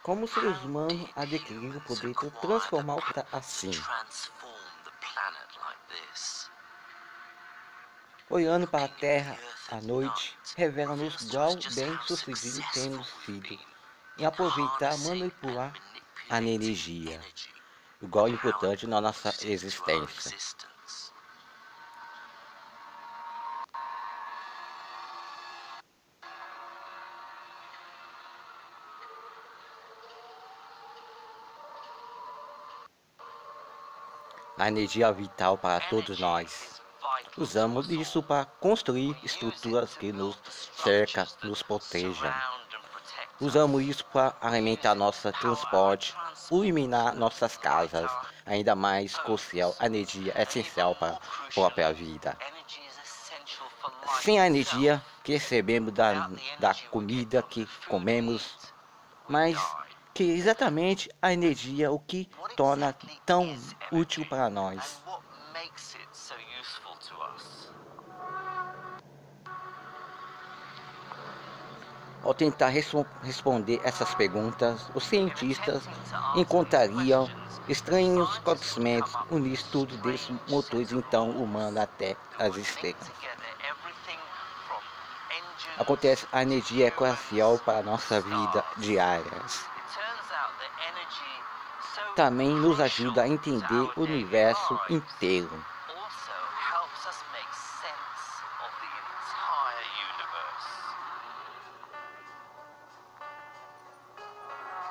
Como seres humanos adquirir o poder de transformar o planeta assim? Olhando para a Terra à noite, revela-nos quão bem-sucedido temos sido em aproveitar e manipular a energia, igual importante na nossa existência. A energia vital para todos nós. Usamos isso para construir estruturas que nos cercam, nos protejam. Usamos isso para alimentar nosso transporte, iluminar nossas casas, ainda mais crucial, a energia é essencial para a própria vida. Sem a energia que recebemos da comida que comemos, mas que exatamente a energia o que torna tão útil para nós. Ao tentar responder essas perguntas, os cientistas encontrariam estranhos acontecimentos unir tudo desses motores então humanos até as estrelas. Acontece, a energia é crucial para a nossa vida diária. Também nos ajuda a entender o universo inteiro.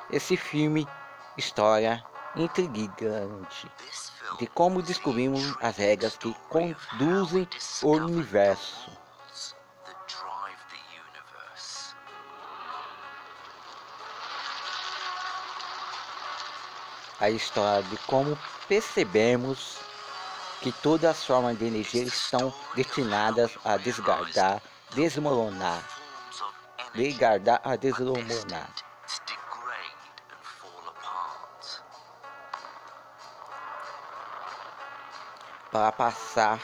Esse filme, história intrigante de como descobrimos as regras que conduzem o universo. A história de como percebemos que todas as formas de energia estão destinadas a desgardar, desmoronar. Para passar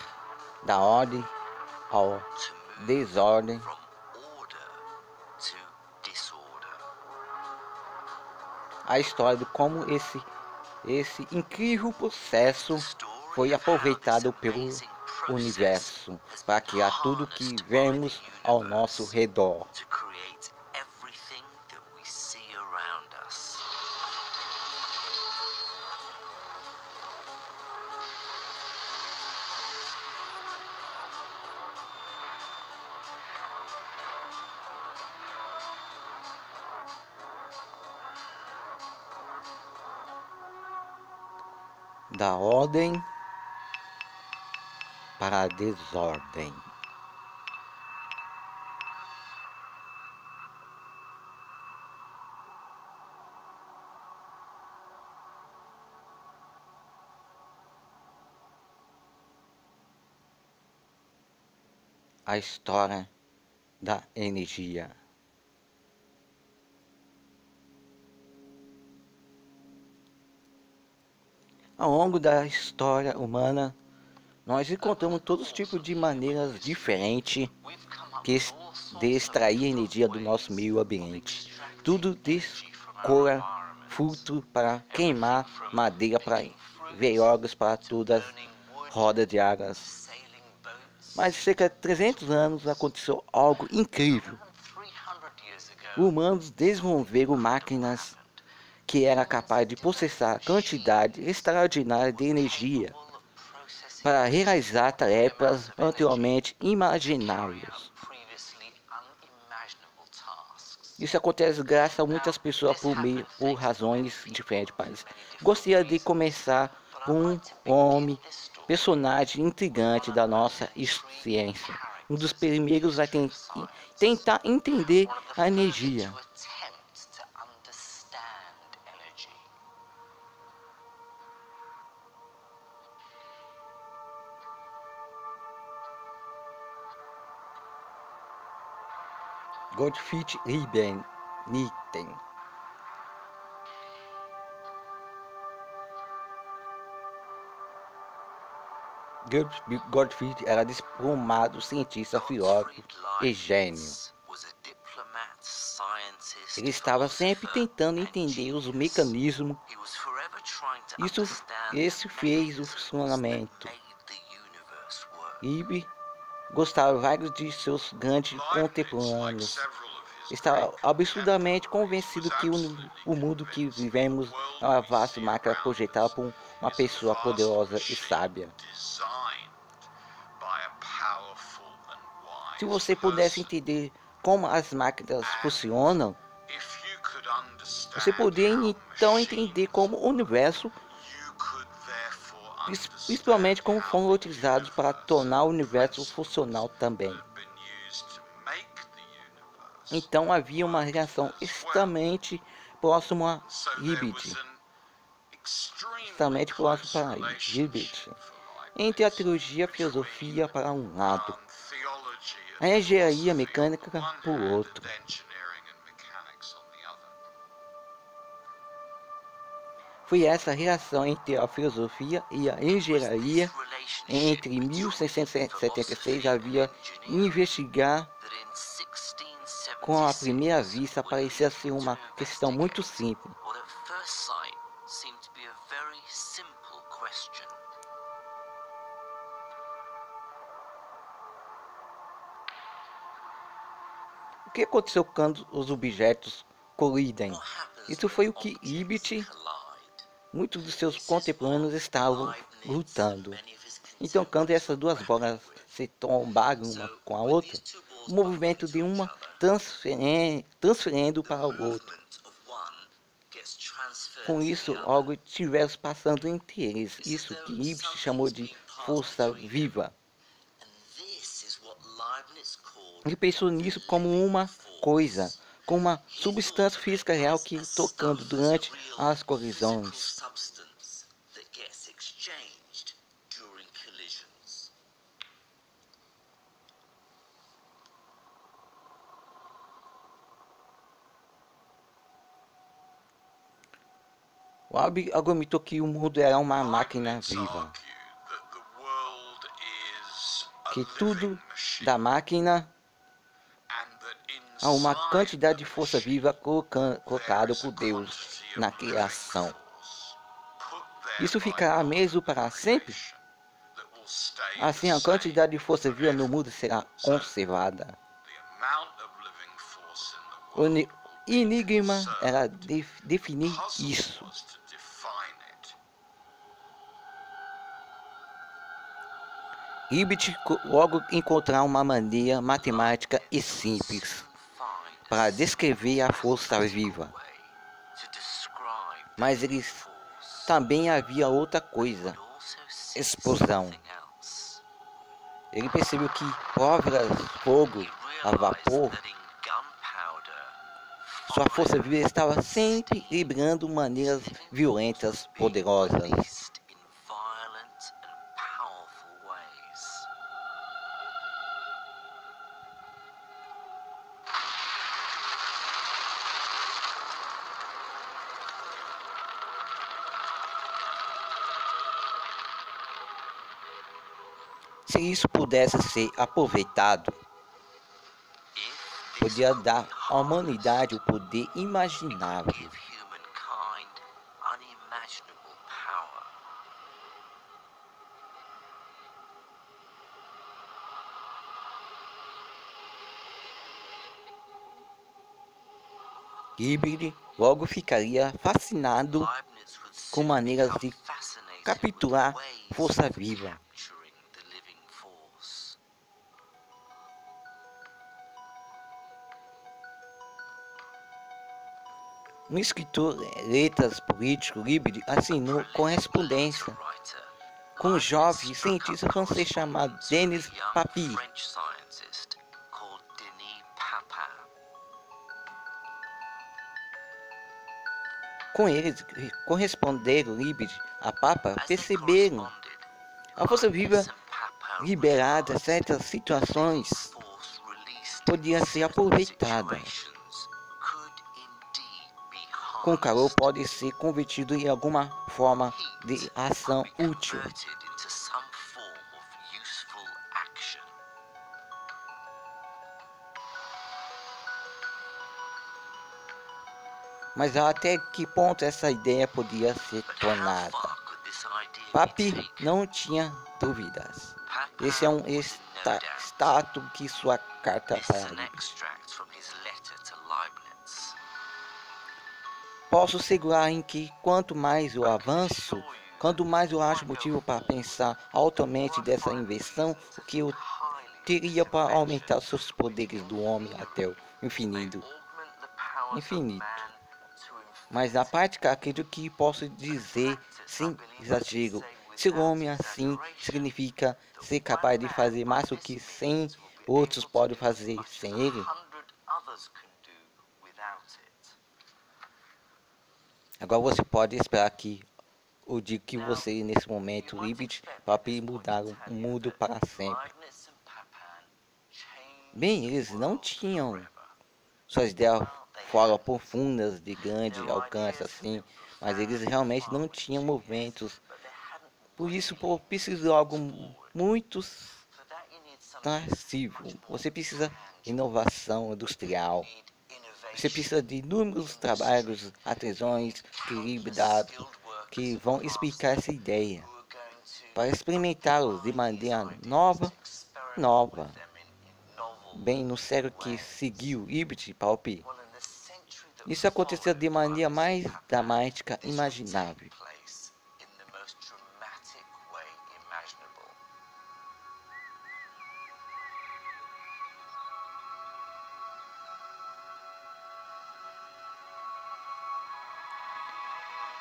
da ordem ao desordem. A história de como esse incrível processo foi aproveitado pelo universo para criar tudo que vemos ao nosso redor. Da ordem para a desordem. A história da energia. Ao longo da história humana, nós encontramos todos os tipos de maneiras diferentes de extrair energia do nosso meio ambiente. Tudo de cora, fruto para queimar, madeira para veiogas para todas as rodas de águas. Mas cerca de 300 anos aconteceu algo incrível. Humanos desenvolveram máquinas que eram capazes de processar quantidade extraordinária de energia para realizar tarefas anteriormente imagináveis. Isso acontece graças a muitas pessoas por razões diferentes. Mas gostaria de começar com um homem, personagem intrigante da nossa ciência. Um dos primeiros a tentar entender a energia. Gottfried Leibniz. Gottfried era diplomado, cientista, filósofo e gênio. Ele estava sempre tentando entender os mecanismos. Esse fez o funcionamento. Ibsen gostava vários de seus grandes contemporâneos. Estava absurdamente convencido que o mundo que vivemos é uma vasta máquina projetada por uma pessoa poderosa e sábia. Se você pudesse entender como as máquinas funcionam, você poderia então entender como o universo, principalmente como foram utilizados para tornar o universo funcional também. Então havia uma relação extremamente próxima a Ibsen, entre a teologia e a filosofia para um lado, a engenharia mecânica por outro. Foi essa relação entre a filosofia e a engenharia entre 1676 havia investigar com a primeira vista parecia ser uma questão muito simples. O que aconteceu quando os objetos colidem? Isso foi o que Ibsen, muitos dos seus contemporâneos estavam lutando. Então, quando essas duas bolas se tombaram uma com a outra, o movimento de uma transferindo para o outro. Com isso, algo estivesse passando entre eles. Isso que Ibsen chamou de força viva. Ele pensou nisso como uma coisa, como uma substância física real que tocando durante as colisões. O argumentou que o mundo era uma máquina viva, que tudo da máquina há uma quantidade de força viva colocada por Deus na criação. Isso ficará mesmo para sempre? Assim, a quantidade de força viva no mundo será conservada. O enigma era definir isso. Ibsen logo encontrar uma maneira matemática e simples para descrever a força viva. Mas eles também havia outra coisa, explosão. Ele percebeu que pólvora, fogo, a vapor, sua força viva estava sempre vibrando de maneiras violentas, poderosas. Se isso pudesse ser aproveitado, podia dar à humanidade o poder imaginável. Ibsen logo ficaria fascinado com maneiras de capturar força viva. Um escritor de letras político, Ibsen assinou correspondência com um jovem cientista francês chamado Denis Papy. Com eles corresponderam Ibsen a Papa, perceberam a força viva liberada em certas situações podia ser aproveitada. Com calor pode ser convertido em alguma forma de ação útil. Mas até que ponto essa ideia podia ser tornada? Papi não tinha dúvidas. Esse é um status que sua carta para Leibniz. Posso segurar em que quanto mais eu avanço, quanto mais eu acho motivo para pensar altamente dessa invenção, o que eu teria para aumentar seus poderes do homem até o infinito. Mas na prática, acredito que posso dizer, sem exagero, se o homem assim significa ser capaz de fazer mais do que 100 outros podem fazer sem ele. Agora você pode esperar que eu diga que você, nesse momento, Leibniz, vai mudar o mundo para sempre. Bem, eles não tinham suas ideias fora profundas de grande alcance assim, mas eles realmente não tinham movimentos. Por isso, precisa de algo muito sensível. Você precisa de inovação industrial. Você precisa de inúmeros trabalhos, atenções, equilibrados, que vão explicar essa ideia, para experimentá-los de maneira nova. Bem, no século que seguiu, Ibit Palpi, isso aconteceu de maneira mais dramática imaginável.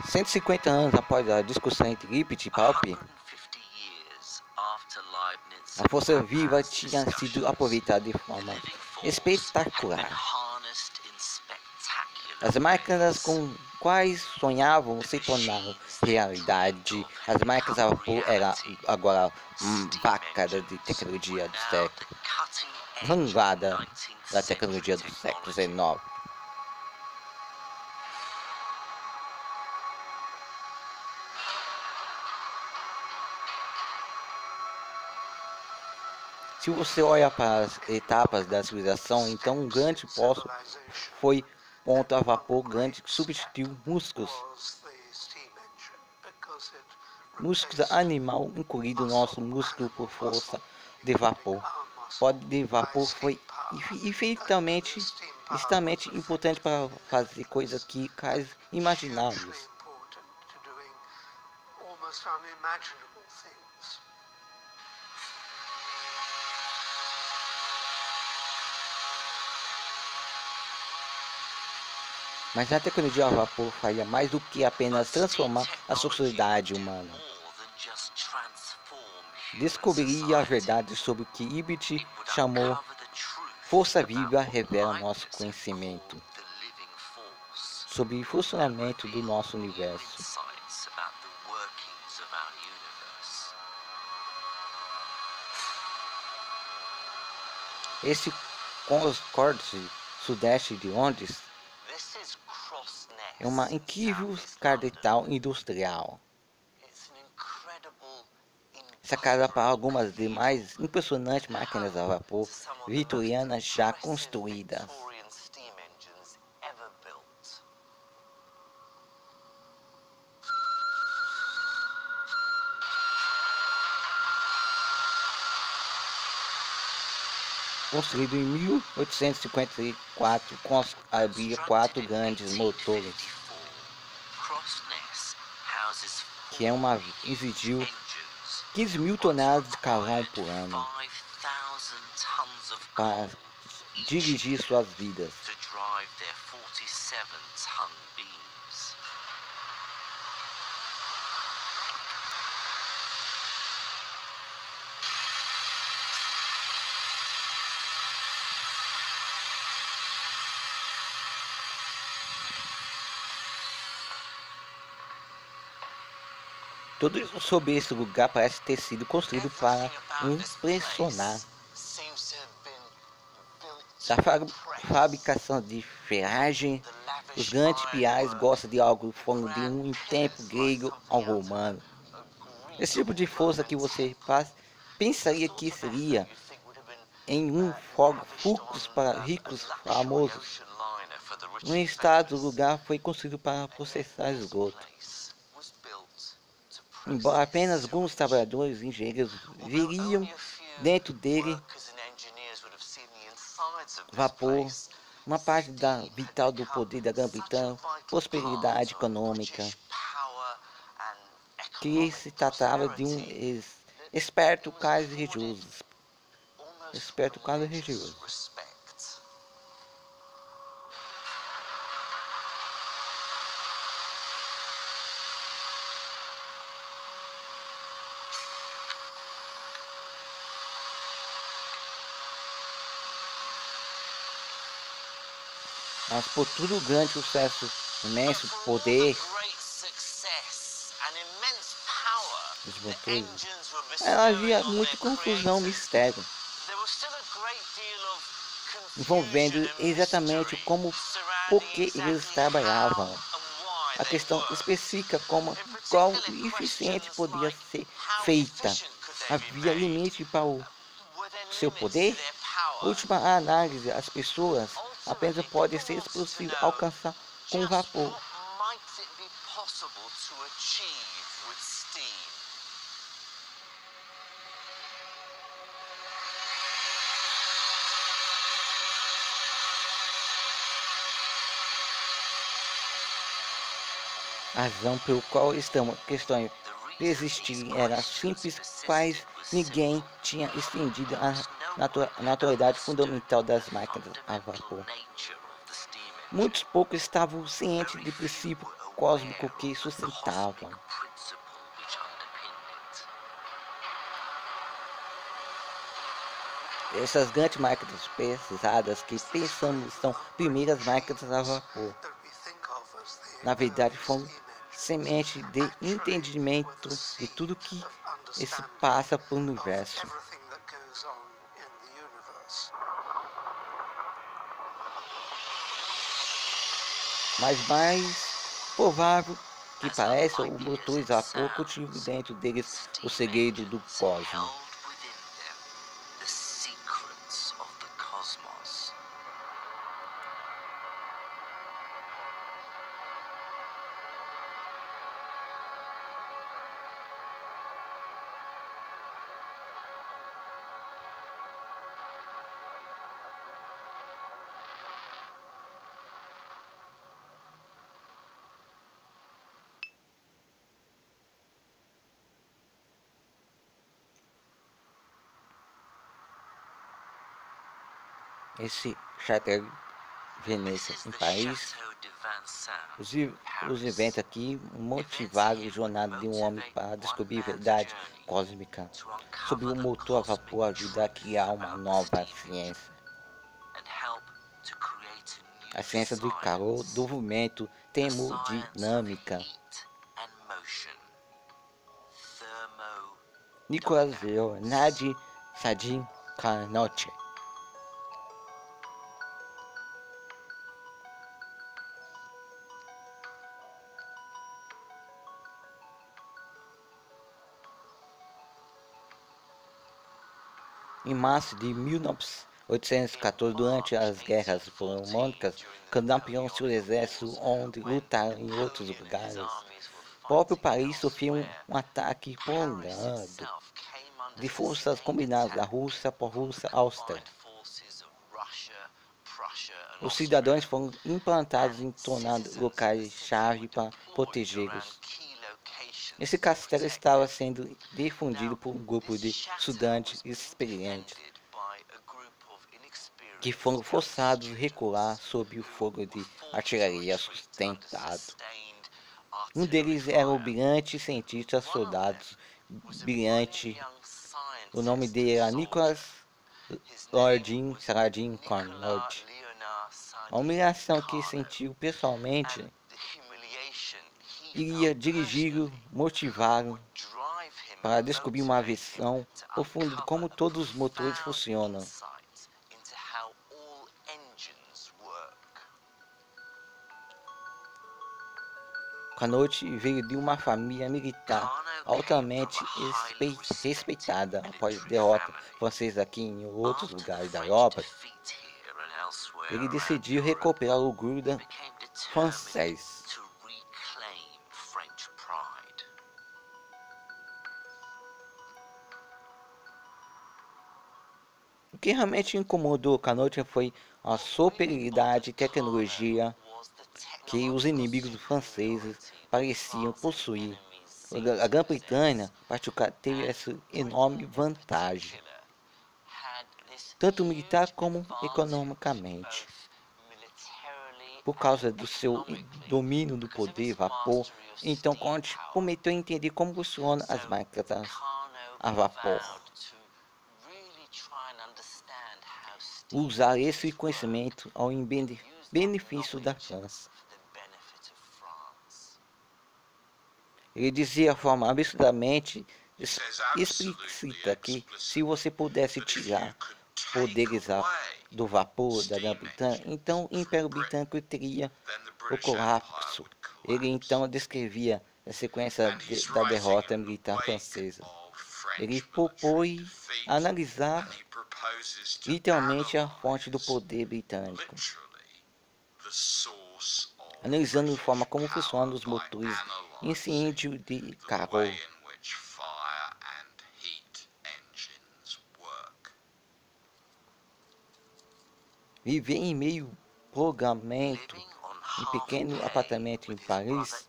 $150 após a discussão entre Lipit e Palpi, a força viva tinha sido aproveitada de forma espetacular. As máquinas com quais sonhavam se tornaram realidade. As máquinas a vapor eram agora vaca de tecnologia do século, vanguarda da tecnologia do século XIX. Se você olha para as etapas da civilização, então um grande poço foi ponto a vapor grande que substituiu músculos animal, incluído nosso músculo por força de vapor. Pode de vapor foi infinitamente extremamente importante para fazer coisas que quase imagináveis. Mas a tecnologia a vapor faria mais do que apenas transformar a sociedade humana. Descobriria a verdade sobre o que Ibit chamou força viva revela nosso conhecimento sobre o funcionamento do nosso universo. Esse corte sudeste de Londres é uma incrível capital industrial, sacada para algumas das mais impressionantes máquinas a vapor vitorianas já construídas. Construído em 1854, havia 4 grandes motores, que exigiu 15.000 toneladas de carvão por ano para dirigir suas vidas. Tudo sobre esse lugar parece ter sido construído para impressionar. Da fabricação de ferragem, os grandes piais gostam de algo foram de um tempo grego ao romano. Esse tipo de força que você pensaria que seria em um fluxo para ricos famosos. No estado, o lugar foi construído para processar esgoto. Embora apenas alguns trabalhadores e engenheiros viriam dentro dele vapor, uma parte vital do poder da Grã-Bretanha, prosperidade econômica, que se tratava de um esperto caso religioso. Esperto caso religioso. Mas por tudo grande sucesso, imenso poder dos motores, havia muita confusão, mistério, envolvendo exatamente como, por que eles trabalhavam. A questão específica como qual eficiente podia ser feita. Havia limite para o seu poder? Última análise, as pessoas apenas podem ser possível alcançar com vapor. A razão pelo qual estamos questões persistirem era simples, quais ninguém tinha estendido a naturalidade fundamental das máquinas a vapor. Muitos poucos estavam cientes do princípio cósmico que sustentavam. Essas grandes máquinas pesadas que pensamos são primeiras máquinas a vapor. Na verdade, foram semente de entendimento de tudo que se passa pelo universo. Mas mais provável que pareça, o motor a vapor cultiva dentro deles o segredo do cosmos. Esse Chateau Veneza em Paris, os eventos aqui motivaram a jornada de um homem para descobrir a verdade cósmica sobre o motor a vapor, ajudar a criar uma nova ciência. A ciência do calor, do movimento termodinâmica. Nicolas Leonardo Sardin Carnot. Em março de 1814, durante as guerras napoleônicas, Napoleão e seu exército onde lutaram em outros lugares. O próprio Paris sofreu um ataque prolongado de forças combinadas da Rússia por Rússia Áustria. Os cidadãos foram implantados em tornados locais-chave para protegê-los. Esse castelo estava sendo difundido por um grupo de estudantes experientes que foram forçados a recuar sob o fogo de artilharia sustentado. Um deles era o brilhante cientista soldado brilhante. O nome dele era Nicolas Lordin Saladin Carnot. A humilhação que sentiu pessoalmente iria dirigi-lo, motivá-lo para descobrir uma visão profunda de como todos os motores funcionam. Carnot veio de uma família militar altamente respeitada após a derrota francesa aqui em outros lugares da Europa. ele decidiu recuperar o orgulho francês. O que realmente incomodou Canute foi a superioridade e tecnologia que os inimigos franceses pareciam possuir. A Grã-Bretanha, em particular, teve essa enorme vantagem, tanto militar como economicamente. Por causa do seu domínio do poder, vapor, então Conte prometeu entender como funcionam as máquinas a vapor. Usar esse conhecimento ao benefício da França. Ele dizia de forma absurdamente explícita que se você pudesse tirar poderes do vapor da Grã-Bretanha, então o Império Britânico teria o colapso. Ele então descrevia a sequência da derrota militar francesa. Ele propôs analisar literalmente a fonte do poder britânico, analisando de forma como funcionam os motores incêndio de Carol. Viver em meio programamento, em pequeno apartamento em Paris,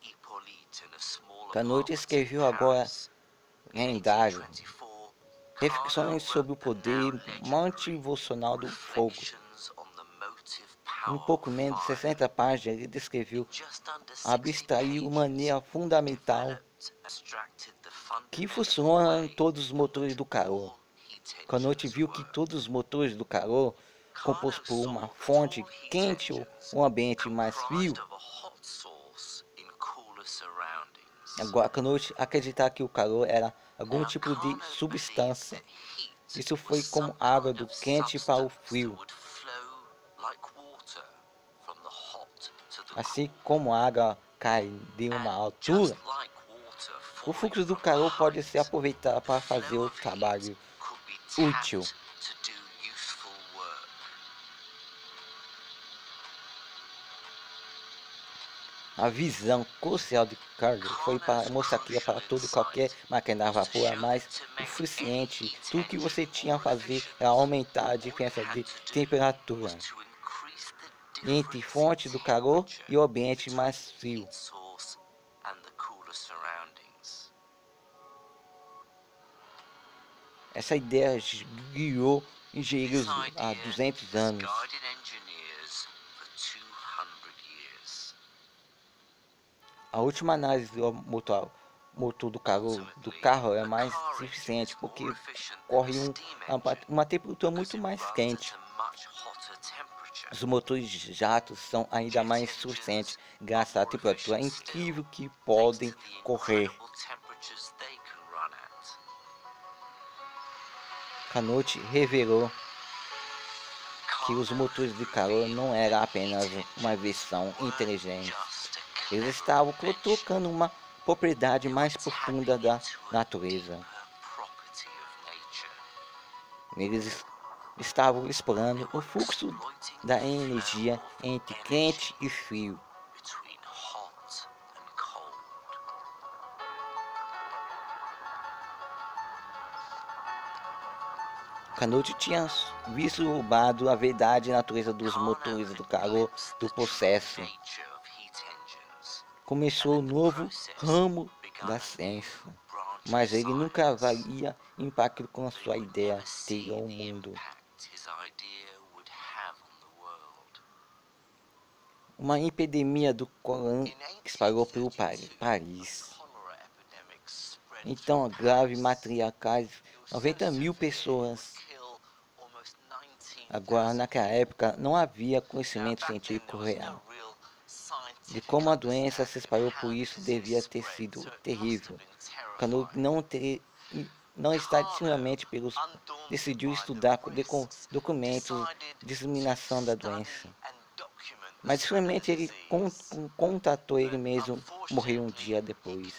Canute escreveu agora lendário reflexões sobre o poder motivacional do fogo. Em pouco menos de 60 páginas, ele descreveu abstrair uma maneira fundamental que funciona em todos os motores do calor. Canute viu que todos os motores do calor, compostos por uma fonte quente ou um ambiente mais frio, agora Canute acreditava que o calor era algum tipo de substância. Isso foi como água do quente para o frio. Assim como a água cai de uma altura, o fluxo do calor pode ser aproveitado para fazer o trabalho útil. A visão crucial de Carnot foi para mostrar que para todo qualquer máquina a vapor é mais eficiente. Tudo que você tinha a fazer era aumentar a diferença de temperatura entre fonte do calor e o ambiente mais frio. Essa ideia guiou engenheiros há 200 anos. A última análise do motor do carro é mais eficiente porque corre uma temperatura muito mais quente. Os motores de jatos são ainda mais suficientes graças à temperatura incrível que podem correr. Canute revelou que os motores de calor não eram apenas uma versão inteligente. Eles estavam tocando uma propriedade mais profunda da natureza. Eles estavam explorando o fluxo da energia entre quente e frio. Canute tinha vislumbrado a verdade e a natureza dos motores do calor do processo. Começou um novo ramo da ciência, mas ele nunca avalia o impacto com a sua ideia teria ao mundo. Uma epidemia do cólera espalhou pelo Paris. Então, a grave mataria quase 90.000 pessoas. Agora, naquela época, não havia conhecimento científico real de como a doença se espalhou, por isso devia ter sido terrível. Canute não está diretamente pelos decidiu estudar documentos de disseminação da doença. Mas dificilmente ele contatou ele mesmo, morreu um dia depois.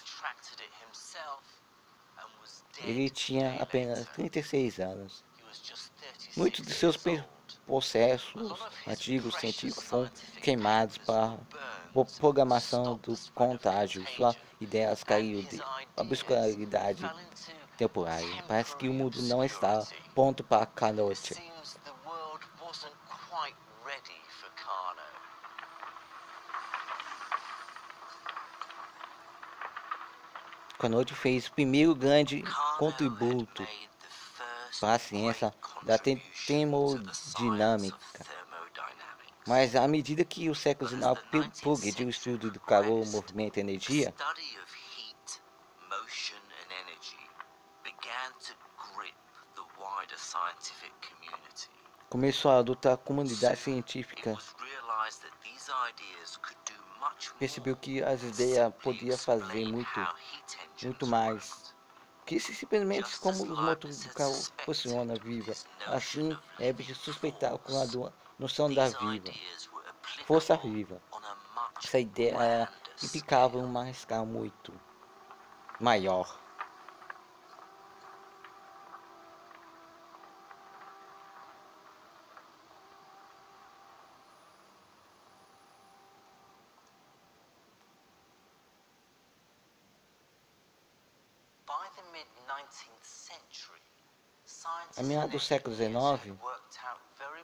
Ele tinha apenas 36 anos. Muitos de seus processos antigos científicos foram queimados para programação do contágio. Sua ideia caiu de obscuridade temporária. Parece que o mundo não está pronto para Carnot. Carnot fez o primeiro grande contributo para a ciência da termodinâmica. Mas à medida que os séculos progrediu o estudo do calor, movimento e energia, começou a adotar a comunidade científica. Percebeu que as ideias podiam fazer muito mais. Que simplesmente como os motores do carro funcionam viva. Assim, Herbert suspeitava com a noção da força viva. Essa ideia era implicava em uma escala muito maior. A meados do século XIX,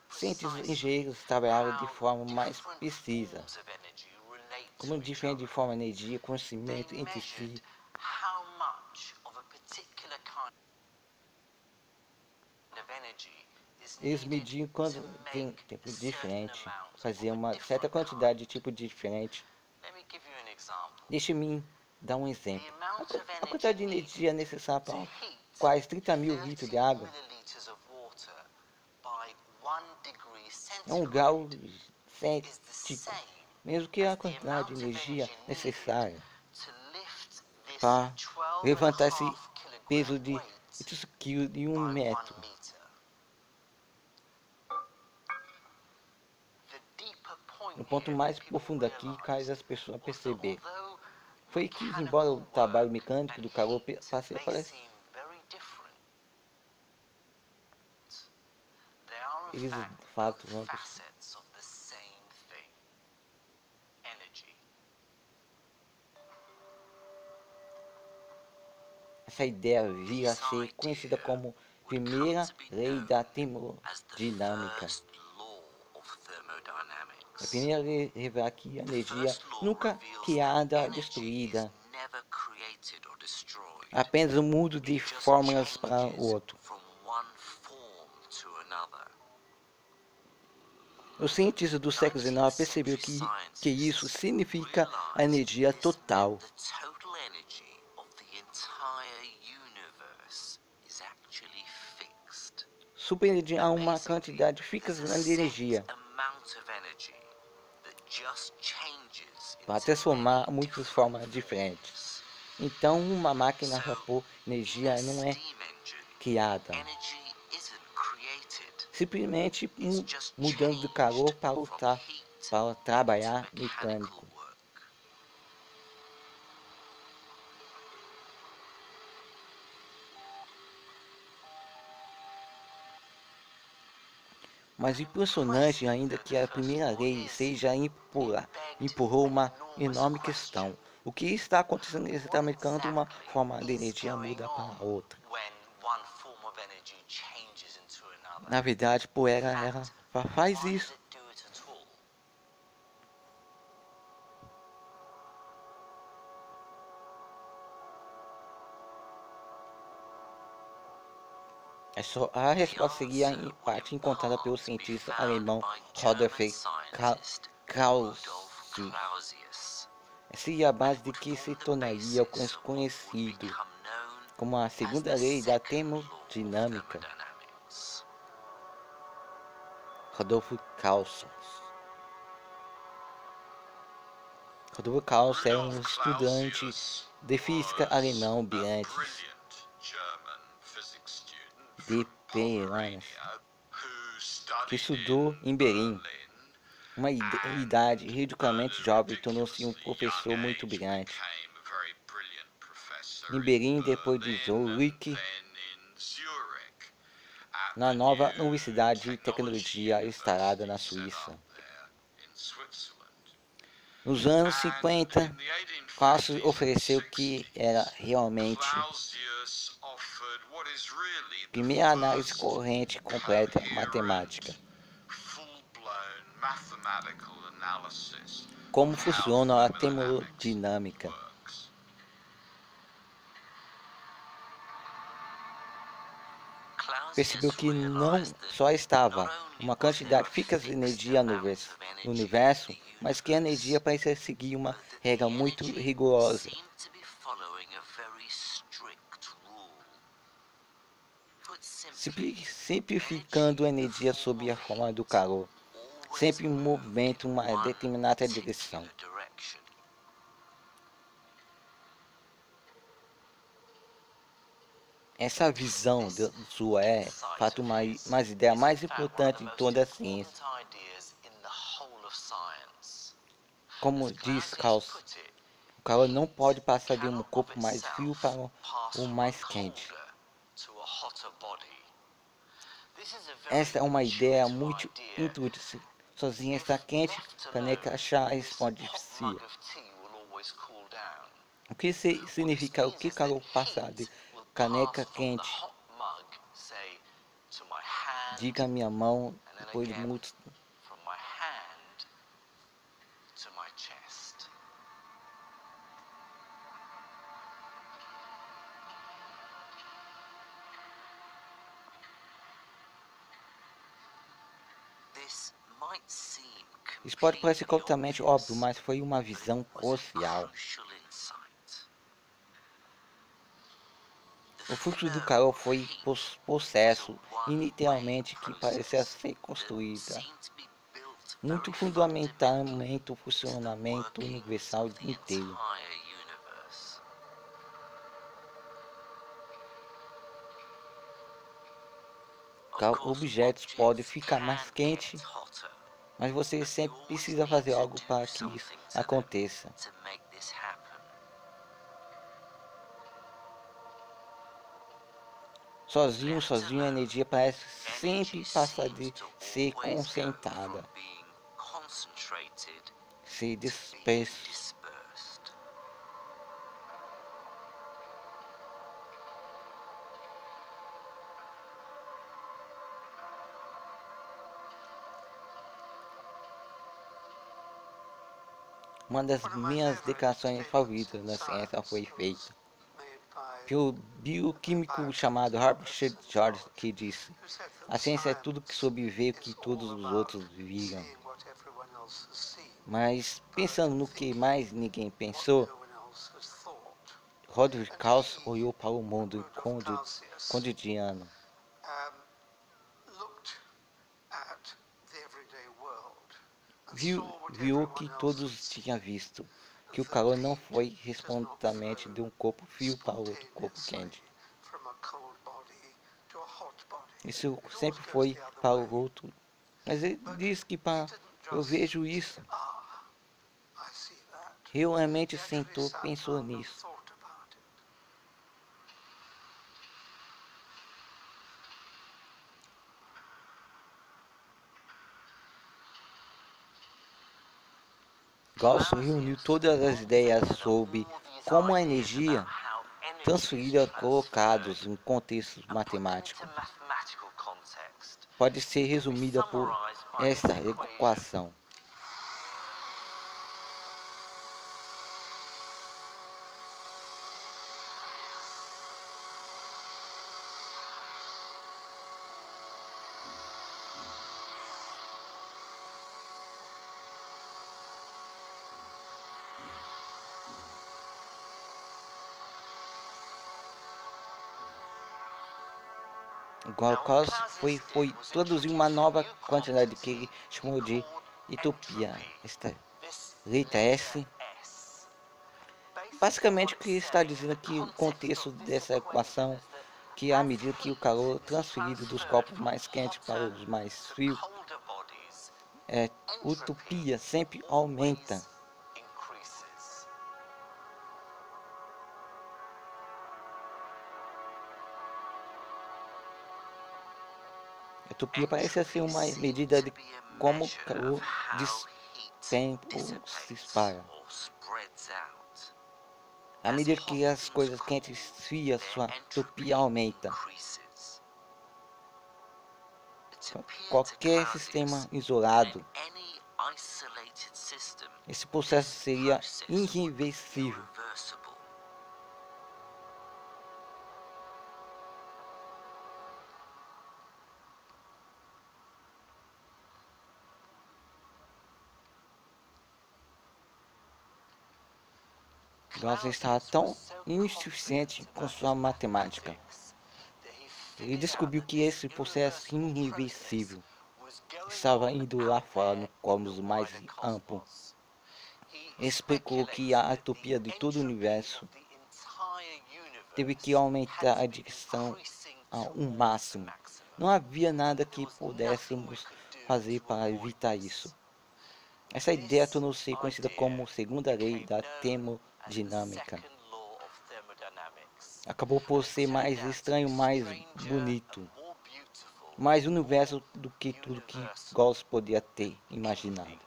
cientistas e engenheiros trabalharam de forma mais precisa, como diferente de forma de energia, conhecimento entre si. Eles mediam quando tem tempo diferente, faziam uma certa quantidade de tipo diferente. Deixe-me dar um exemplo. A quantidade de energia necessária para quase 30.000 litros de água é 1 grau cêntico, mesmo que a quantidade de energia necessária para levantar esse peso de 8 kg de 1 metro. No ponto mais profundo aqui, faz as pessoas perceber foi que, embora o trabalho mecânico do calor passe a parecer, eles de fato vão essa ideia vira a ser conhecida como primeira lei da termodinâmica. A primeira lei revela que a energia nunca criada ou destruída, apenas um mundo de fórmulas para o outro. Os cientistas do século XIX perceberam que isso significa a energia total. Superenergia a uma quantidade fixa de energia para transformar muitas formas diferentes. Então, uma máquina a vapor, energia não é criada, simplesmente mudando de calor para trabalhar mecânico. Mas impressionante ainda que a primeira lei seja empurrou uma enorme questão. O que está acontecendo exatamente quando uma forma de energia muda para outra? Na verdade, por ela faz isso. A resposta seria em parte encontrada pelo cientista alemão Rudolf Clausius. Seria a base de que se tornaria conhecido como a segunda lei da termodinâmica. Rudolf Clausius. Rudolf Clausius era um estudante de física alemão brilhante de Penha, que estudou em Berlim. Uma idade ridiculamente jovem, tornou-se um professor muito brilhante em Berlim, depois de Zurich, na nova Universidade de Tecnologia instalada na Suíça. Nos anos 50, Clausius ofereceu que era realmente a primeira análise corrente completa matemática. Como funciona a termodinâmica. Percebeu que não só estava uma quantidade fixa de energia no universo, mas que a energia parecia seguir uma regra muito rigorosa. Simplificando a energia sob a forma do calor, sempre em movimento em uma determinada direção. Essa visão sua é, de fato, uma ideia mais importante de toda a ciência. Como diz Clausius, o calor não pode passar de um corpo mais frio para o mais quente. Esta é uma ideia muito intuitiva. Sozinha está quente, caneca chá responde sim. O que significa o que calor passar de caneca quente? Diga minha mão depois de muito. Isso pode parecer completamente óbvio, mas foi uma visão crucial. O fluxo do calor foi processo inicialmente que parecia ser construída muito fundamentalmente o funcionamento universal inteiro. Objetos podem ficar mais quentes, mas você sempre precisa fazer algo para que isso aconteça. Sozinho a energia parece sempre passar de ser concentrada, ser dispersa. Uma das minhas declarações favoritas na ciência foi feita pelo bioquímico chamado Herbert George, que disse: a ciência é tudo que sobrevive que todos os outros viram. Mas pensando no que mais ninguém pensou, Roderick Clausius olhou para o mundo cotidiano. Viu o que todos tinham visto, que o calor não foi espontaneamente de um corpo frio para outro corpo quente. Isso sempre foi para o outro. Mas ele diz que eu vejo isso. Realmente sentou, pensou nisso. Gauss reuniu todas as ideias sobre como a energia transferida colocados em contexto matemático pode ser resumida por esta equação. Gauss foi produzir uma nova quantidade que ele chamou de entropia. Esta letra S. Basicamente o que está dizendo aqui, o contexto dessa equação, que à medida que o calor transferido dos corpos mais quentes para os mais frios, a entropia sempre aumenta. utopia parece ser uma medida de como o calor tempo se espalha. À medida que as coisas quentes esfriam, sua entropia aumenta. Qualquer sistema isolado, esse processo seria irreversível. Gauss estava tão insuficiente com sua matemática. Ele descobriu que esse processo irreversível estava indo lá fora no cosmos mais amplo. Explicou que a entropia de todo o universo teve que aumentar a direção ao máximo. Não havia nada que pudéssemos fazer para evitar isso. Essa ideia tornou-se conhecida como segunda lei da termodinâmica. Acabou por ser mais estranho, mais bonito, mais universo do que tudo que Gauss podia ter imaginado.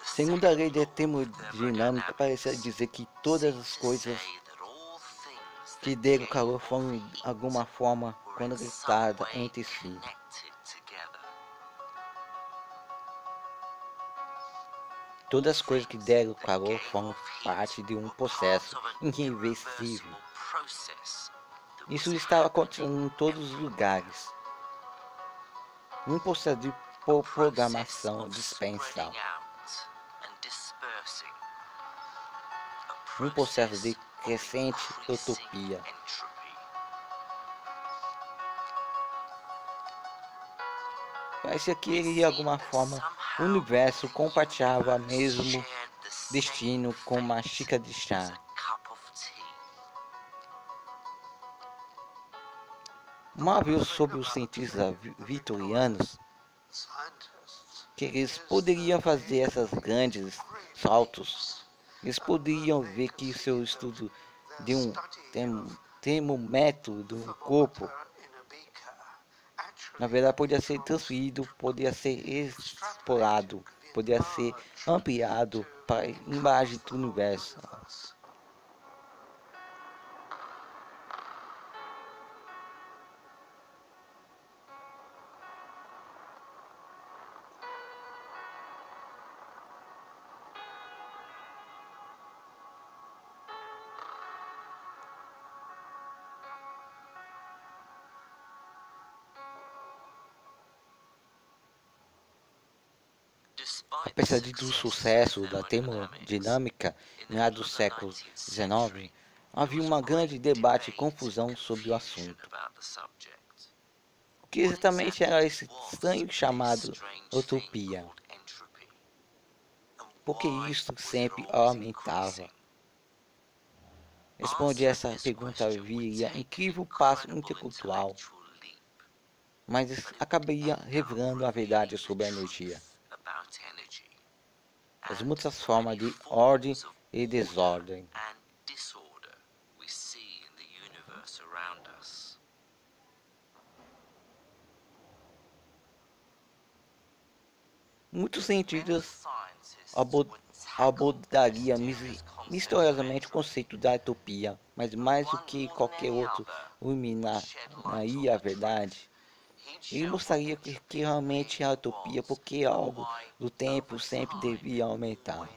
Segundo a lei da termodinâmica, parece dizer que todas as coisas que deram calor foram de alguma forma conectadas entre si. Todas as coisas que deram calor foram parte de um processo irreversível. Isso estava acontecendo em todos os lugares. Um processo de programação dispensal. Um processo de crescente utopia. Parecia que ele, de alguma forma, o universo compartilhava o mesmo destino com uma xícara de chá. Mal viu sobre os cientistas vitorianos que eles poderiam fazer esses grandes saltos. Eles poderiam ver que seu estudo de um termômetro do corpo, na verdade, podia ser transferido, podia ser explorado, podia ser ampliado para a imagem do universo. Apesar do sucesso da termodinâmica no século XIX, havia um grande debate e confusão sobre o assunto. O que exatamente era esse estranho chamado utopia? Porque isso sempre aumentava? Responder essa pergunta viria incrível passo intelectual, mas acabaria revelando a verdade sobre a energia. As muitas formas de ordem e desordem. Muitos cientistas abordariam misteriosamente o conceito da utopia, mas mais do que qualquer outro iluminaria a verdade. Ele mostraria que realmente a utopia, porque algo do tempo sempre devia aumentar.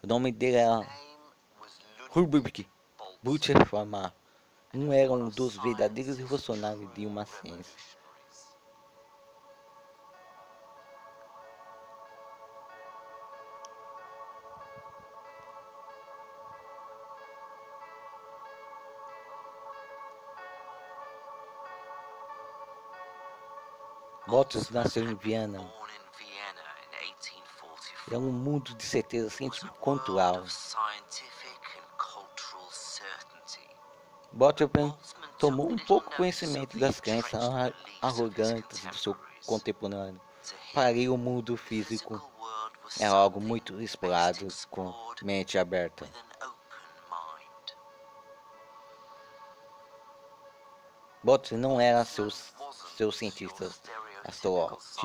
O nome dele era Hubert Butterfly. Era um dos verdadeiros revolucionários de uma ciência. Bottas nasceu em Viena. É um mundo de certeza científica cultural. Bottas tomou um pouco conhecimento das crenças arrogantes do seu contemporâneo. Para ele, o mundo físico é algo muito explorado com mente aberta. Bottas não era seus cientistas astrológicos.